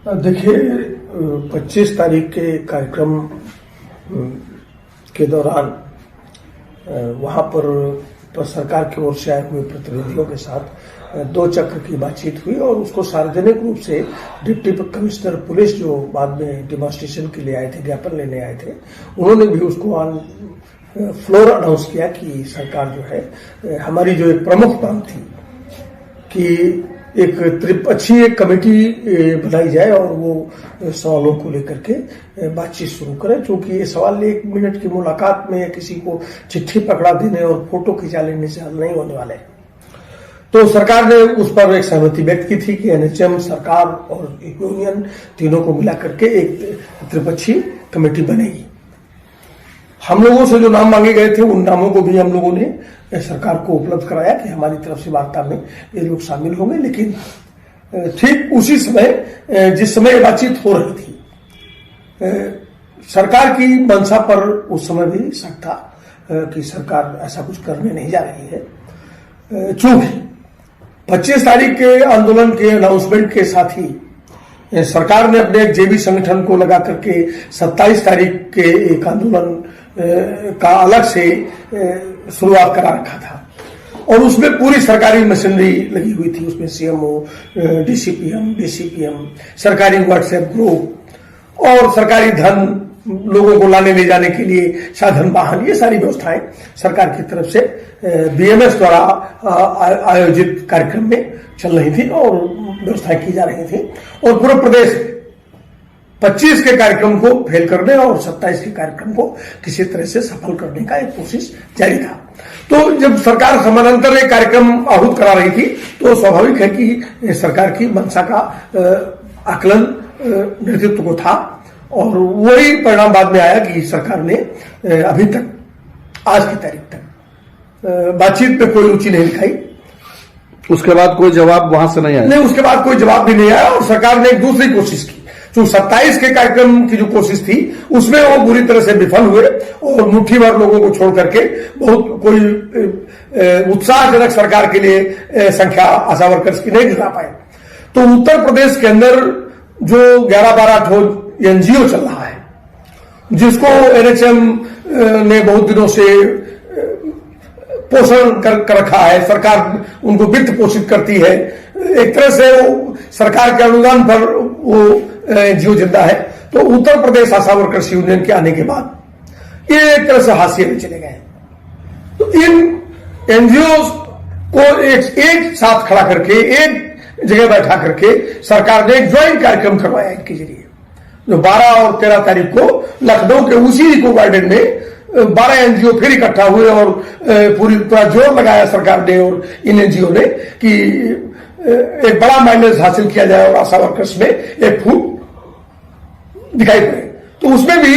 देखिए, 25 तारीख के कार्यक्रम के दौरान वहां पर सरकार की ओर से आए हुए प्रतिनिधियों के साथ 2 चक्र की बातचीत हुई और उसको सार्वजनिक रूप से डिप्टी कमिश्नर पुलिस जो बाद में डेमोन्स्ट्रेशन के लिए आए थे, ज्ञापन लेने आए थे, उन्होंने भी उसको ऑन फ्लोर अनाउंस किया कि सरकार जो है, हमारी जो एक प्रमुख मांग थी कि एक त्रिपक्षीय कमेटी बनाई जाए और वो सवालों को लेकर के बातचीत शुरू करें, क्योंकि ये सवाल 1 मिनट की मुलाकात में किसी को चिट्ठी पकड़ा देने और फोटो खिंचा लेने से हल नहीं होने वाले। तो सरकार ने उस पर एक सहमति व्यक्त की थी कि एनएचएम, सरकार और यूनियन तीनों को मिला करके एक त्रिपक्षीय कमेटी बनेगी। हम लोगों से जो नाम मांगे गए थे उन नामों को भी हम लोगों ने सरकार को उपलब्ध कराया कि हमारी तरफ से वार्ता में ये लोग शामिल होंगे। लेकिन ठीक उसी समय, जिस समय बातचीत हो रही थी, सरकार की मंशा पर उस समय भी शक था कि सरकार ऐसा कुछ करने नहीं जा रही है, चूंकि 25 तारीख के आंदोलन के अनाउंसमेंट के साथ ही सरकार ने अपने एक जेबी संगठन को लगा करके 27 तारीख के एक आंदोलन का अलग से शुरुआत करा रखा था और उसमें पूरी सरकारी मशीनरी लगी हुई थी। उसमें सीएमओ, डीसीपीएम, डीसीपीएम, सरकारी व्हाट्सएप ग्रुप और सरकारी धन, लोगों को लाने ले जाने के लिए साधन वाहन, ये सारी व्यवस्थाएं सरकार की तरफ से बीएमएस द्वारा आयोजित कार्यक्रम में चल रही थी और व्यवस्थाएं की जा रही थी और पूरा प्रदेश 25 के कार्यक्रम को फेल करने और 27 के कार्यक्रम को किसी तरह से सफल करने का एक कोशिश जारी था। तो जब सरकार समानांतर एक कार्यक्रम आहूत करा रही थी तो स्वाभाविक है कि सरकार की मंशा का आकलन नेतृत्व को था और वही परिणाम बाद में आया कि सरकार ने अभी तक, आज की तारीख तक बातचीत में कोई रुचि नहीं दिखाई। उसके बाद कोई जवाब वहां से नहीं आया? नहीं, उसके बाद कोई जवाब भी नहीं आया और सरकार ने एक दूसरी कोशिश की। जो 27 के कार्यक्रम की जो कोशिश थी उसमें वो बुरी तरह से विफल हुए और मुट्ठी भर लोगों को छोड़ करके बहुत कोई उत्साहजनक सरकार के लिए संख्या आशा वर्कर्स की नहीं जुटा पाए। तो उत्तर प्रदेश के अंदर जो 11-12 ठो एनजीओ चल रहा है, जिसको एनएचएम ने बहुत दिनों से पोषण कर रखा है, सरकार उनको वित्त पोषित करती है, एक तरह से वो सरकार के अनुदान पर वो एनजीओ जिंदा है। तो उत्तर प्रदेश आशा वर्कर्स यूनियन के आने के बाद ये एक तरह से हाशिए में चले गए। तो इन एनजीओ को एक साथ खड़ा करके, एक जगह बैठा करके सरकार ने एक ज्वाइंट कार्यक्रम करवाया इनके जरिए, जो 12 और 13 तारीख को लखनऊ के उसी इको गार्डन में 12 एनजीओ फिर इकट्ठा हुए और पूरा जोर लगाया सरकार ने और इन एनजीओ ने कि एक बड़ा माइलेज हासिल किया जाए और आशा वर्कर्स में एक फूट दिखाई पड़े। तो उसमें भी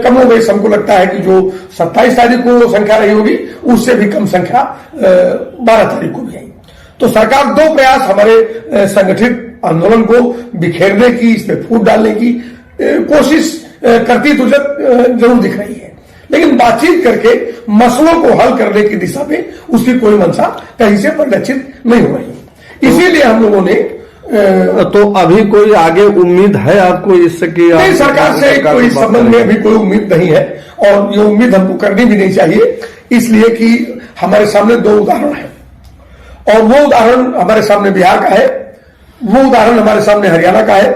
कम हो गई, हमको लगता है कि जो 27 तारीख को संख्या रही होगी उससे भी कम संख्या 12 तारीख को भी आई। तो सरकार 2 प्रयास हमारे संगठित आंदोलन को बिखेरने की, इसमें फूट डालने की कोशिश करती तो जरूर दिख रही है, लेकिन बातचीत करके मसलों को हल करने की दिशा में उसकी कोई मंशा कहीं से परिलक्षित नहीं हो रही। इसीलिए हम लोगों ने तो अभी कोई आगे उम्मीद है आपको इससे कि नहीं, सरकार से कोई संबंध में अभी कोई उम्मीद नहीं है और ये उम्मीद हमको करनी भी नहीं चाहिए, इसलिए कि हमारे सामने 2 उदाहरण है और वो उदाहरण हमारे सामने बिहार का है, वो उदाहरण हमारे सामने हरियाणा का है।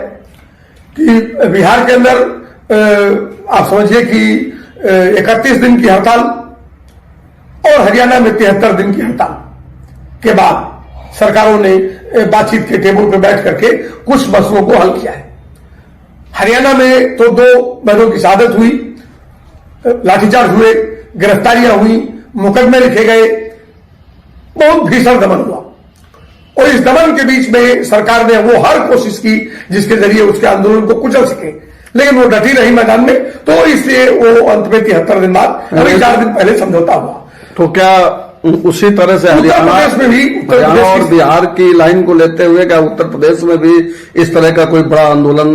कि बिहार के अंदर आप समझिए कि 31 दिन की हड़ताल और हरियाणा में 73 दिन की हड़ताल के बाद सरकारों ने बातचीत के टेबल पर बैठ करके कुछ मसलों को हल किया है। हरियाणा में तो 2 बहनों की शहादत हुई, लाठीचार्ज हुए, गिरफ्तारियां हुई, मुकदमे लिखे गए, बहुत भीषण दमन हुआ और इस दमन के बीच में सरकार ने वो हर कोशिश की जिसके जरिए उसके आंदोलन को कुचल सके, लेकिन वो डटी रही मैदान में। तो इसलिए वो अंत में 73 दिन बाद अभी 4 दिन पहले समझौता हुआ। तो क्या उसी तरह से हरियाणा में भी और बिहार की लाइन को लेते हुए क्या उत्तर प्रदेश में भी इस तरह का कोई बड़ा आंदोलन?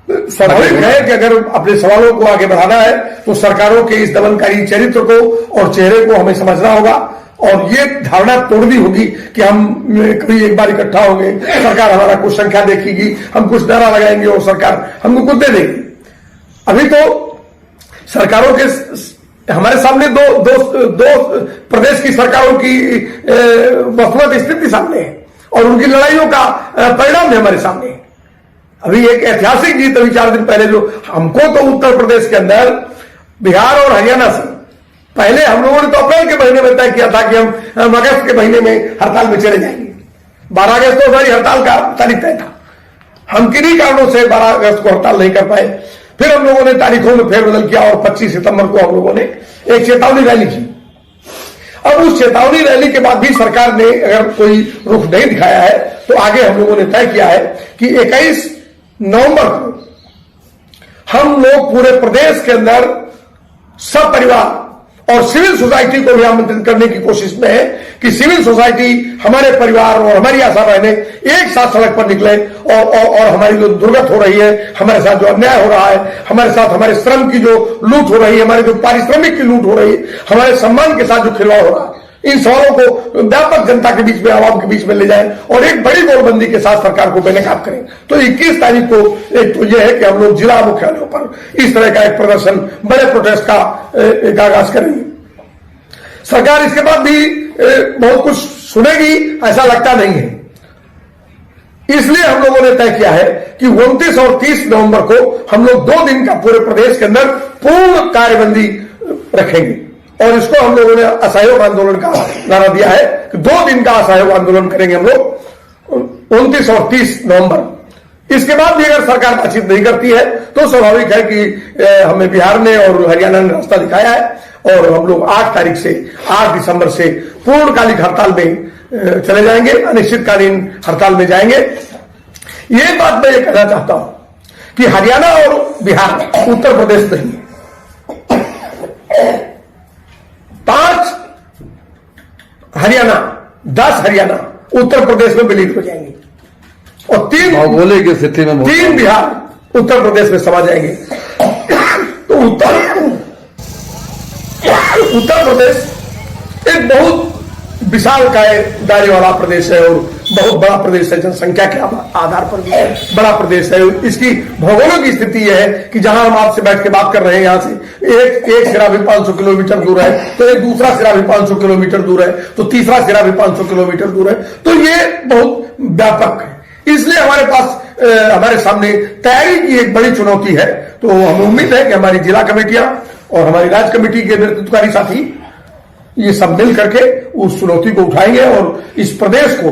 स्वाभाविक है कि अगर अपने सवालों को आगे बढ़ाना है तो सरकारों के इस दमनकारी चरित्र को और चेहरे को हमें समझना होगा और ये धारणा तोड़नी होगी कि हम कभी एक बार इकट्ठा होंगे, सरकार हमारा कुछ संख्या देखेगी, हम कुछ नारा लगाएंगे और सरकार हमको कुछ दे देगी। अभी तो सरकारों के हमारे सामने दो प्रदेश की सरकारों की वस्तुगत स्थिति सामने है और उनकी लड़ाइयों का परिणाम भी हमारे सामने है। अभी एक ऐतिहासिक जीत अभी 4 दिन पहले जो हमको तो उत्तर प्रदेश के अंदर बिहार और हरियाणा से पहले हम लोगों ने तो अप्रैल के महीने में तय किया था कि हम अगस्त के महीने में हड़ताल में चले जाएंगे। 12 अगस्त को हमारी हड़ताल का तारीख तय था। हम किन्हीं कारणों से 12 अगस्त को हड़ताल नहीं कर पाए। फिर हम लोगों ने तारीखों में फेरबदल किया और 25 सितंबर को हम लोगों ने एक चेतावनी रैली की। अब उस चेतावनी रैली के बाद भी सरकार ने अगर कोई रुख नहीं दिखाया है तो आगे हम लोगों ने तय किया है कि 21 नवंबर को हम लोग पूरे प्रदेश के अंदर सब परिवार और सिविल सोसाइटी को भी आमंत्रित करने की कोशिश में है कि सिविल सोसाइटी, हमारे परिवार और हमारी आशा बहने एक साथ सड़क पर निकले और हमारी जो दुर्गत हो रही है, हमारे साथ जो अन्याय हो रहा है, हमारे साथ हमारे श्रम की जो लूट हो रही है, हमारे जो पारिश्रमिक की लूट हो रही है, हमारे सम्मान के साथ जो खिलवाड़ हो रहा है, इन सवालों को व्यापक जनता के बीच में, आवाम के बीच में ले जाएं और एक बड़ी दौड़बंदी के साथ सरकार को बेनकाब करें। तो 21 तारीख को एक तो यह है कि हम लोग जिला मुख्यालयों पर इस तरह का एक प्रदर्शन, बड़े प्रोटेस्ट का एक आगाज करेंगे। सरकार इसके बाद भी बहुत कुछ सुनेगी ऐसा लगता नहीं है। इसलिए हम लोगों ने तय किया है कि 29 और 30 नवंबर को हम लोग 2 दिन का पूरे प्रदेश के अंदर पूर्ण कार्यबंदी रखेंगे और इसको हम लोगों ने असहयोग आंदोलन का नारा दिया है कि 2 दिन का असहयोग आंदोलन करेंगे हम लोग 29 और 30 नवंबर। इसके बाद भी अगर सरकार बातचीत नहीं करती है तो स्वाभाविक है कि हमें बिहार ने और हरियाणा ने रास्ता दिखाया है और हम लोग 8 दिसंबर से पूर्णकालिक हड़ताल में चले जाएंगे, अनिश्चितकालीन हड़ताल में जाएंगे। ये बात मैं ये कहना चाहता हूं कि हरियाणा और बिहार, उत्तर प्रदेश नहीं, 5 हरियाणा, 10 हरियाणा उत्तर प्रदेश में विलीन हो जाएंगे और 3 भौगोलिक स्थिति में 3 बिहार उत्तर प्रदेश में समा जाएंगे। तो उत्तर प्रदेश एक बहुत विशाल दायरे वाला प्रदेश है और बहुत बड़ा प्रदेश है, जनसंख्या के आधार पर भी बड़ा प्रदेश है। इसकी भौगोलिक स्थिति यह है कि जहां हम आपसे बैठ के बात कर रहे हैं, यहां से एक सिरा भी 500 किलोमीटर दूर है तो एक दूसरा सिरा भी 500 किलोमीटर दूर है तो तीसरा सिरा भी 500 किलोमीटर दूर है। तो ये बहुत व्यापक है। इसलिए हमारे पास हमारे सामने तैयारी की एक बड़ी चुनौती है। तो हमें उम्मीद है कि हमारी जिला कमेटियां और हमारी राज्य कमेटी के नेतृत्वकारी साथी ये सब मिल करके उस चुनौती को उठाएंगे और इस प्रदेश को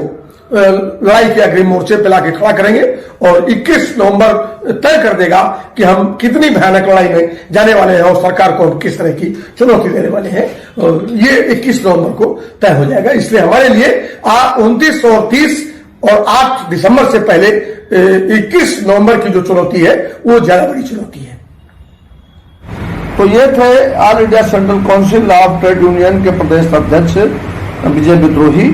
लड़ाई के अग्रिम मोर्चे पे लाके खड़ा करेंगे और 21 नवंबर तय कर देगा कि हम कितनी भयानक लड़ाई में जाने वाले हैं और सरकार को हम किस तरह की चुनौती देने वाले हैं। और ये 21 नवंबर को तय हो जाएगा। इसलिए हमारे लिए 29 और 30 और 8 दिसंबर से पहले 21 नवंबर की जो चुनौती है वो ज्यादा बड़ी चुनौती है। तो ये थे all India central council of trade union के प्रदेश अध्यक्ष विजय विद्रोही।